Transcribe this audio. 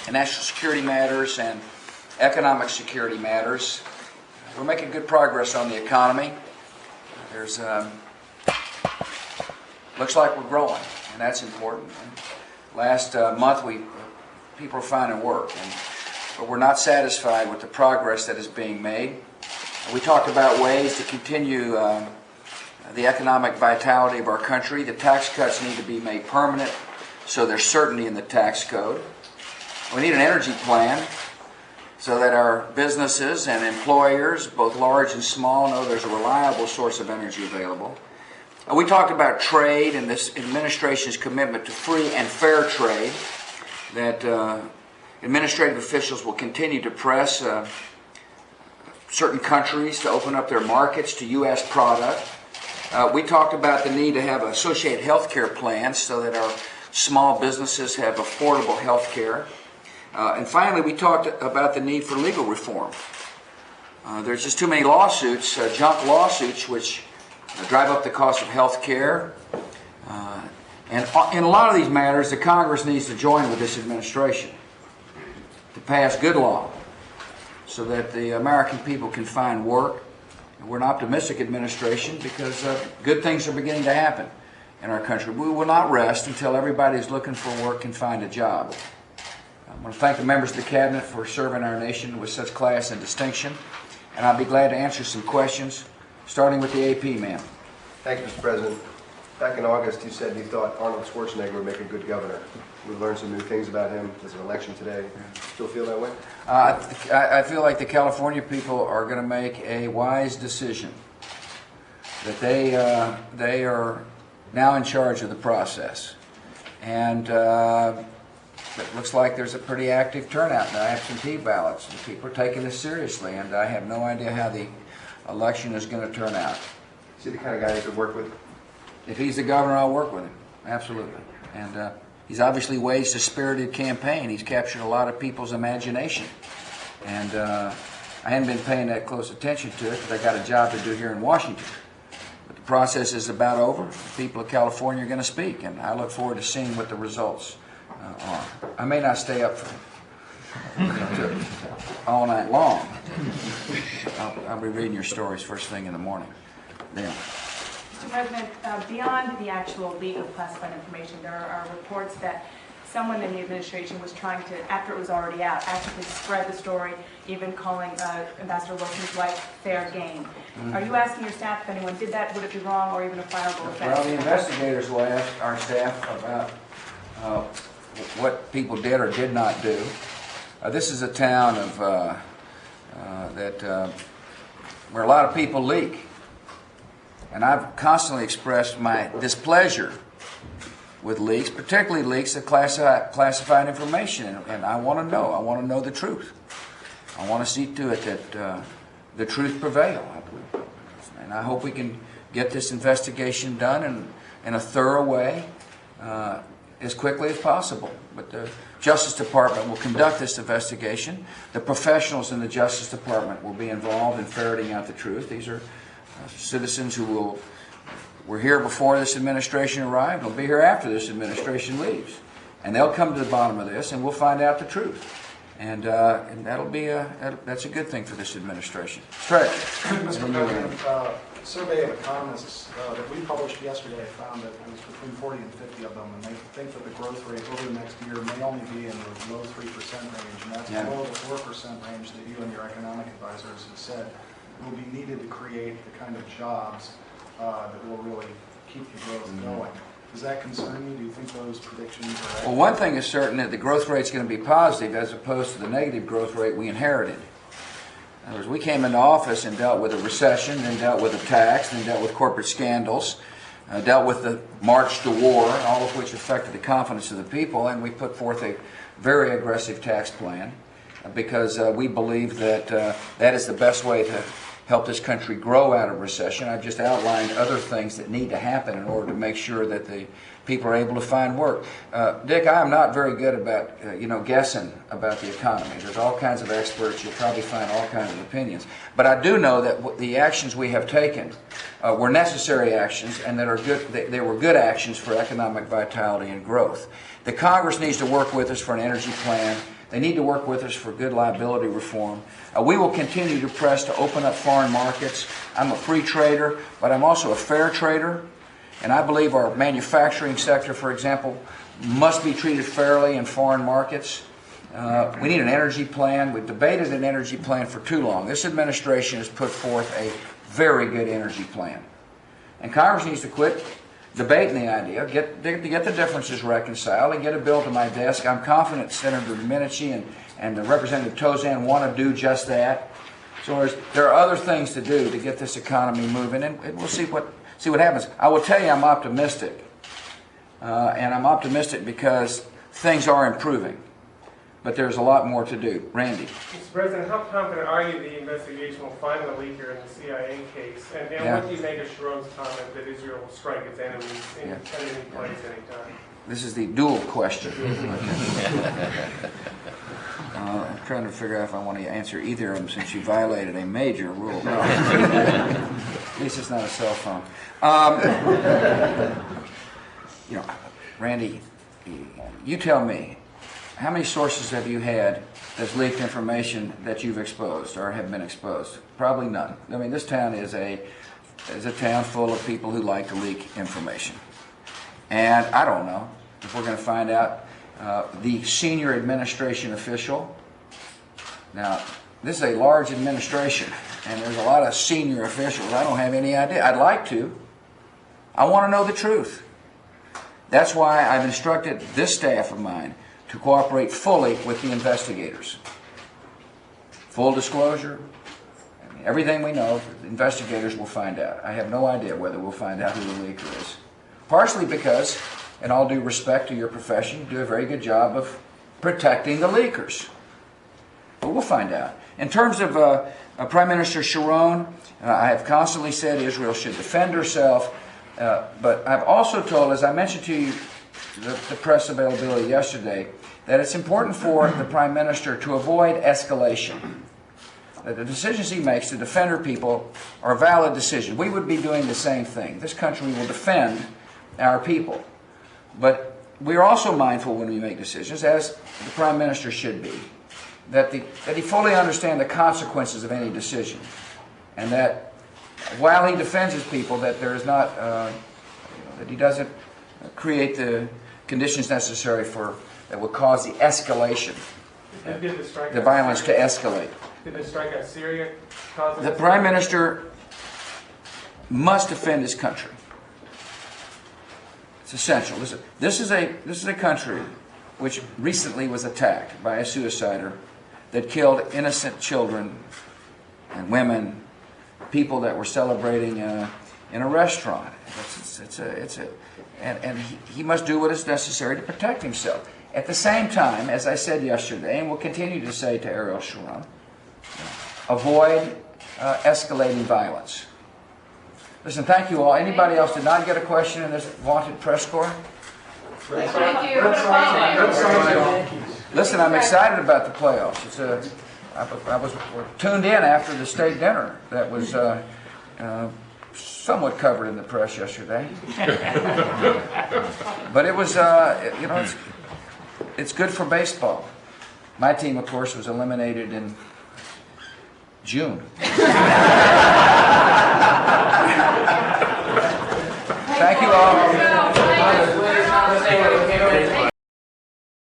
and national security matters and economic security matters. We're making good progress on the economy. There's looks like we're growing, and that's important. And last month, people are finding work, but we're not satisfied with the progress that is being made. We talked about ways to continue the economic vitality of our country. The tax cuts need to be made permanent, so there's certainty in the tax code. We need an energy plan so that our businesses and employers, both large and small, know there's a reliable source of energy available. We talked about trade and this administration's commitment to free and fair trade, that administrative officials will continue to press certain countries to open up their markets to U.S. product. We talked about the need to have associated health care plans so that our small businesses have affordable health care. And finally, we talked about the need for legal reform. There's just too many lawsuits, junk lawsuits, which drive up the cost of health care. And in a lot of these matters, the Congress needs to join with this administration to pass good law so that the American people can find work. We're an optimistic administration because good things are beginning to happen in our country. We will not rest until everybody who's looking for work can find a job. I want to thank the members of the Cabinet for serving our nation with such class and distinction, and I'll be glad to answer some questions, starting with the AP man. Thank you, Mr. President. Back in August, you said you thought Arnold Schwarzenegger would make a good governor. We've learned some new things about him. There's an election today. Still feel that way? I feel like the California people are going to make a wise decision, that they are now in charge of the process. And it looks like there's a pretty active turnout in absentee ballots. And people are taking this seriously, and I have no idea how the election is going to turn out. Is he the kind of guy you could work with? If he's the governor, I'll work with him. Absolutely. And he's obviously waged a spirited campaign. He's captured a lot of people's imagination. And I hadn't been paying that close attention to it because I got a job to do here in Washington. But the process is about over. The people of California are going to speak, and I look forward to seeing what the results are. I may not stay up for all night long. I'll be reading your stories first thing in the morning. Then. Mr. President, beyond the actual leak of classified information, there are reports that someone in the administration was trying to, after it was already out, actively spread the story, even calling Ambassador Wilson's wife fair game. Are you asking your staff if anyone did that? Would it be wrong or even a fireable offense? Well, the investigators will ask our staff about what people did or did not do. This is a town of where a lot of people leak. And I've constantly expressed my displeasure with leaks, particularly leaks of classified information. And I want to know. I want to know the truth. I want to see to it that the truth prevail. And I hope we can get this investigation done in a thorough way as quickly as possible. But the Justice Department will conduct this investigation. The professionals in the Justice Department will be involved in ferreting out the truth. These are citizens who were here before this administration arrived, will be here after this administration leaves. And they'll come to the bottom of this, and we'll find out the truth. And that's a good thing for this administration. Fred. Mr. President, a survey of economists that we published yesterday found that it was between 40 and 50 of them, and they think that the growth rate over the next year may only be in the low 3% range, and that's below the 4% range that you and your economic advisors have said will be needed to create the kind of jobs that will really keep the growth going. Does that concern you? Do you think those predictions are accurate? Well, one thing is certain, that the growth rate is going to be positive as opposed to the negative growth rate we inherited. In other words, we came into office and dealt with a recession, then dealt with a tax, then dealt with corporate scandals, dealt with the march to war, all of which affected the confidence of the people, and we put forth a very aggressive tax plan because we believe that that is the best way to help this country grow out of recession. I've just outlined other things that need to happen in order to make sure that the people are able to find work. Dick, I am not very good about guessing about the economy. There's all kinds of experts. You'll probably find all kinds of opinions. But I do know that the actions we have taken were necessary actions, and that are good. They were good actions for economic vitality and growth. The Congress needs to work with us for an energy plan They need to work with us for good liability reform. We will continue to press to open up foreign markets. I'm a free trader, but I'm also a fair trader. And I believe our manufacturing sector, for example, must be treated fairly in foreign markets. We need an energy plan. We've debated an energy plan for too long. This administration has put forth a very good energy plan. And Congress needs to quit debating the idea, get the differences reconciled, and get a bill to my desk. I'm confident Senator Domenici and Representative Tozan want to do just that. So there are other things to do to get this economy moving, and we'll see what happens. I will tell you I'm optimistic. And I'm optimistic because things are improving. But there's a lot more to do. Randy. Mr. President, how confident are you the investigation will find the leaker in the CIA case? And what do you make of Sharon's comment that Israel will strike its enemies in any place, anytime? This is the dual question. I'm trying to figure out if I want to answer either of them since you violated a major rule. No. At least it's not a cell phone. Randy, you tell me, how many sources have you had that's leaked information that you've exposed or have been exposed? Probably none. I mean, this town is a town full of people who like to leak information. And I don't know if we're going to find out the senior administration official. Now, this is a large administration, and there's a lot of senior officials. I don't have any idea. I'd like to. I want to know the truth. That's why I've instructed this staff of mine to cooperate fully with the investigators. Full disclosure, everything we know, the investigators will find out. I have no idea whether we'll find out who the leaker is. Partially because, in all due respect to your profession, you do a very good job of protecting the leakers. But we'll find out. In terms of Prime Minister Sharon, I have constantly said Israel should defend herself. But I've also told, as I mentioned to you, the press availability yesterday, that it's important for the Prime Minister to avoid escalation. That the decisions he makes to defend her people are valid decisions. We would be doing the same thing. This country will defend our people. But we are also mindful when we make decisions, as the Prime Minister should be, that he fully understand the consequences of any decision. And that while he defends his people, that there is not, that he doesn't create the conditions necessary that will cause the escalation, the violence to escalate. Did the strike at Syria cause The Prime Minister must defend his country. It's essential. This is a country which recently was attacked by a suicider that killed innocent children and women, people that were celebrating in a restaurant. And he must do what is necessary to protect himself. At the same time, as I said yesterday, and will continue to say to Ariel Sharon, avoid escalating violence. Listen, thank you all. Anybody else did not get a question in this vaunted press corps? Thank you. Listen, I'm excited about the playoffs. I was tuned in after the state dinner that was somewhat covered in the press yesterday. But it was, it's good for baseball. My team, of course, was eliminated in June. Thank you all.